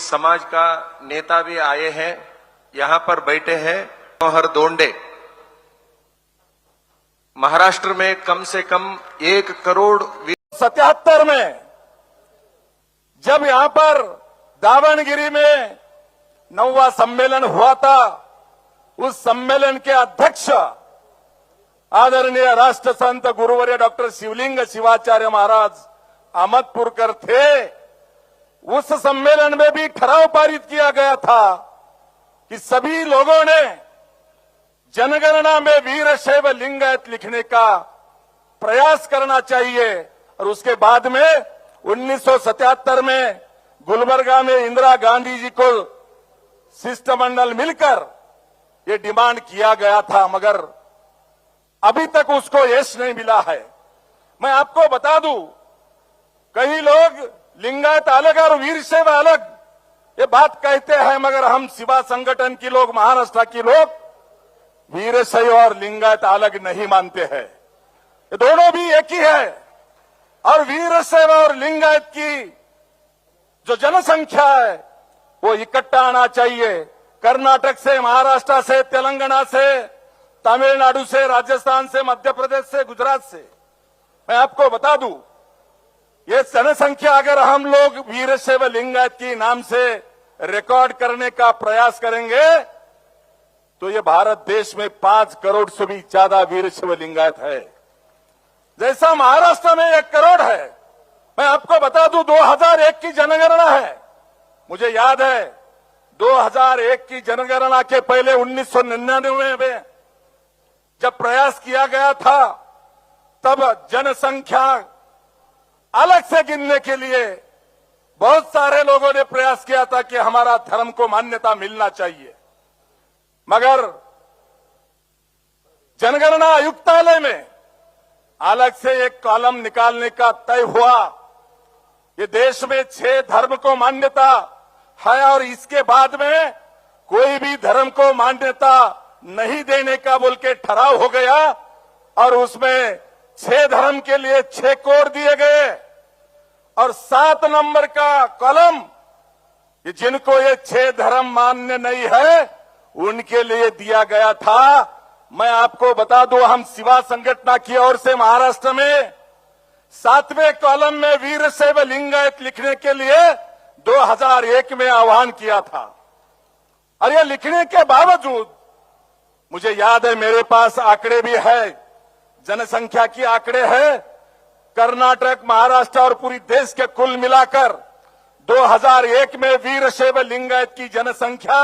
समाज का नेता भी आए हैं, यहां पर बैठे हैं। मनोहर दोंडे, महाराष्ट्र में कम से कम 1 करोड़ 77 में जब यहां पर दावणगिरी में 9वां सम्मेलन हुआ था, उस सम्मेलन के अध्यक्ष आदरणीय राष्ट्र संत गुरुवर्य डॉक्टर शिवलिंग शिवाचार्य महाराज अहमदपुरकर थे। उस सम्मेलन में भी ठराव पारित किया गया था कि सभी लोगों ने जनगणना में वीरशैव लिंगायत लिखने का प्रयास करना चाहिए। और उसके बाद में 1977 में गुलबर्गा में इंदिरा गांधी जी को शिष्टमंडल मिलकर ये डिमांड किया गया था, मगर अभी तक उसको यश नहीं मिला है। मैं आपको बता दूं, कई लोग लिंगायत अलग और वीरशैव अलग ये बात कहते हैं, मगर हम शिवा संगठन के लोग, महाराष्ट्र के लोग वीरशैव और लिंगायत अलग नहीं मानते हैं। ये दोनों भी एक ही है। और वीरशैव और लिंगायत की जो जनसंख्या है वो इकट्ठा आना चाहिए। कर्नाटक से, महाराष्ट्र से, तेलंगाना से, तमिलनाडु से, राजस्थान से, मध्य प्रदेश से, गुजरात से। मैं आपको बता दूं, ये जनसंख्या अगर हम लोग वीरशैव लिंगायत के नाम से रिकॉर्ड करने का प्रयास करेंगे तो ये भारत देश में 5 करोड़ से भी ज्यादा वीरशैव लिंगायत है। जैसा महाराष्ट्र में 1 करोड़ है। मैं आपको बता दूं, 2001 की जनगणना है। मुझे याद है 2001 की जनगणना के पहले 1999 में जब प्रयास किया गया था, तब जनसंख्या अलग से गिनने के लिए बहुत सारे लोगों ने प्रयास किया था कि हमारा धर्म को मान्यता मिलना चाहिए। मगर जनगणना आयुक्तालय में अलग से एक कॉलम निकालने का तय हुआ। ये देश में 6 धर्म को मान्यता है और इसके बाद में कोई भी धर्म को मान्यता नहीं देने का बोल के ठराव हो गया और उसमें 6 धर्म के लिए 6 कोड दिए गए और 7 नंबर का कॉलम जिनको ये 6 धर्म मान्य नहीं है उनके लिए दिया गया था। मैं आपको बता दूं, हम शिवा संगठन की ओर से महाराष्ट्र में 7वें कॉलम में वीरशैव लिंगायत लिखने के लिए 2001 में आह्वान किया था। और ये लिखने के बावजूद मुझे याद है, मेरे पास आंकड़े भी है, जनसंख्या की आंकड़े हैं। कर्नाटक, महाराष्ट्र और पूरी देश के कुल मिलाकर 2001 में वीरशैव लिंगायत की जनसंख्या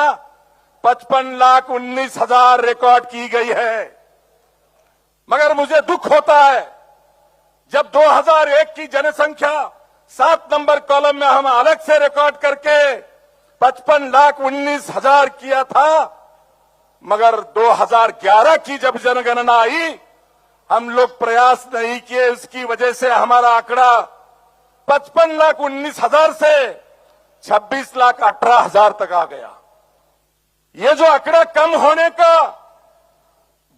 55,19,000 रिकॉर्ड की गई है। मगर मुझे दुख होता है जब 2001 की जनसंख्या 7 नंबर कॉलम में हम अलग से रिकॉर्ड करके 55,19,000 किया था, मगर 2011 की जब जनगणना आई हम लोग प्रयास नहीं किए। इसकी वजह से हमारा आंकड़ा 55,19,000 से 26,18,000 तक आ गया। ये जो आंकड़ा कम होने का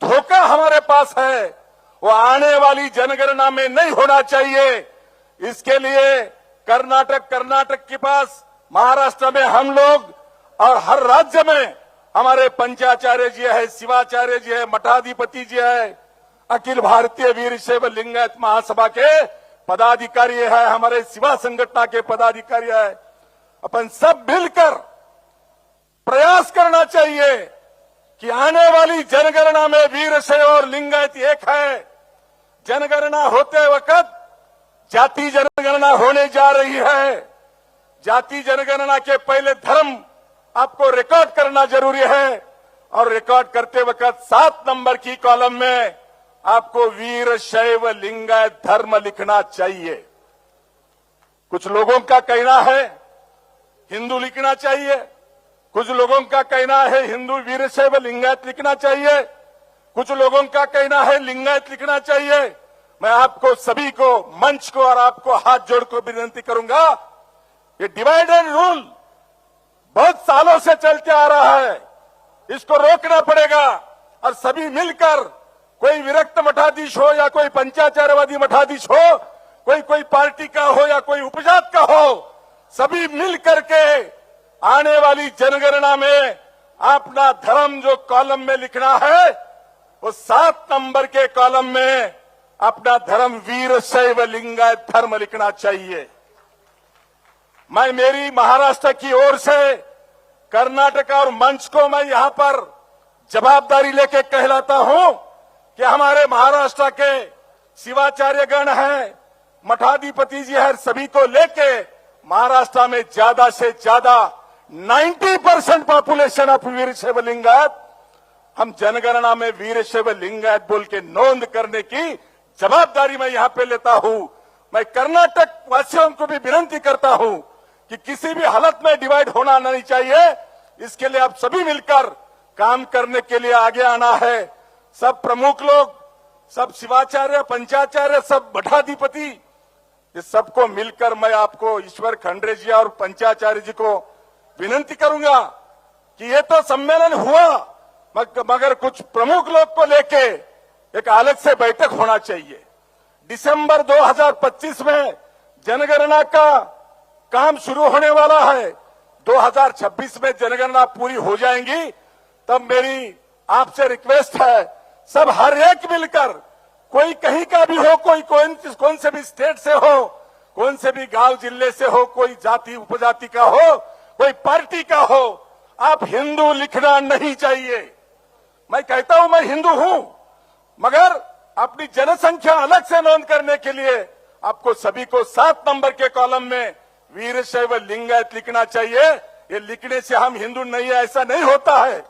धोखा हमारे पास है वो आने वाली जनगणना में नहीं होना चाहिए। इसके लिए कर्नाटक के पास, महाराष्ट्र में हम लोग और हर राज्य में हमारे पंचाचार्य जी है, शिवाचार्य जी है, मठाधिपति जी है, अखिल भारतीय वीरशैव लिंगायत महासभा के पदाधिकारी है, हमारे शिवा संगठन के पदाधिकारी है। अपन सब मिलकर प्रयास करना चाहिए कि आने वाली जनगणना में वीरशैव और लिंगायत एक है। जनगणना होते वक्त जाति जनगणना होने जा रही है। जाति जनगणना के पहले धर्म आपको रिकॉर्ड करना जरूरी है और रिकॉर्ड करते वक्त 7 नंबर की कॉलम में आपको वीरशैव लिंगायत धर्म लिखना चाहिए। कुछ लोगों का कहना है हिंदू लिखना चाहिए, कुछ लोगों का कहना है हिंदू वीरशैव लिंगायत लिखना चाहिए, कुछ लोगों का कहना है लिंगायत लिखना चाहिए। मैं आपको सभी को, मंच को और आपको हाथ जोड़ कर विनती करूंगा, ये डिवाइड एंड रूल बहुत सालों से चलते आ रहा है, इसको रोकना पड़ेगा। और सभी मिलकर, कोई विरक्त मठाधीश हो या कोई पंचाचार्यवादी मठाधीश हो, कोई पार्टी का हो या कोई उपजात का हो, सभी मिल करके आने वाली जनगणना में अपना धर्म जो कॉलम में लिखना है वो 7 नंबर के कॉलम में अपना धर्म वीरशैव लिंगायत धर्म लिखना चाहिए। मैं मेरी महाराष्ट्र की ओर से कर्नाटक और मंच को मैं यहां पर जवाबदारी लेके कहलाता हूं कि हमारे महाराष्ट्र के शिवाचार्य गण हैं, मठाधिपति जी हैं, सभी को लेके महाराष्ट्र में ज्यादा से ज्यादा 90% पॉपुलेशन ऑफ वीरशैव लिंगायत हम जनगणना में वीरशैव लिंगायत बोल के नोंद करने की जवाबदारी मैं यहां पे लेता हूं। मैं कर्नाटक वासियों को भी विनती करता हूं कि किसी भी हालत में डिवाइड होना नहीं चाहिए। इसके लिए आप सभी मिलकर काम करने के लिए आगे आना है। सब प्रमुख लोग, सब शिवाचार्य, पंचाचार्य, सब मठाधिपति, ये सबको मिलकर मैं आपको ईश्वर खंडरे जी और पंचाचार्य जी को विनती करूंगा कि ये तो सम्मेलन हुआ, मगर कुछ प्रमुख लोग को लेके एक अलग से बैठक होना चाहिए। दिसंबर 2025 में जनगणना का काम शुरू होने वाला है। 2026 में जनगणना पूरी हो जाएंगी, तब मेरी आपसे रिक्वेस्ट है, सब हर एक मिलकर, कोई कहीं का भी हो, कोई कौन से भी स्टेट से हो, कौन से भी गांव जिले से हो, कोई जाति उपजाति का हो, कोई पार्टी का हो, आप हिंदू लिखना नहीं चाहिए। मैं कहता हूं मैं हिंदू हूं, मगर अपनी जनसंख्या अलग से नोंद करने के लिए आपको सभी को 7 नंबर के कॉलम में वीरशैव लिंगायत लिखना चाहिए। ये लिखने से हम हिंदू नहीं है, ऐसा नहीं होता है।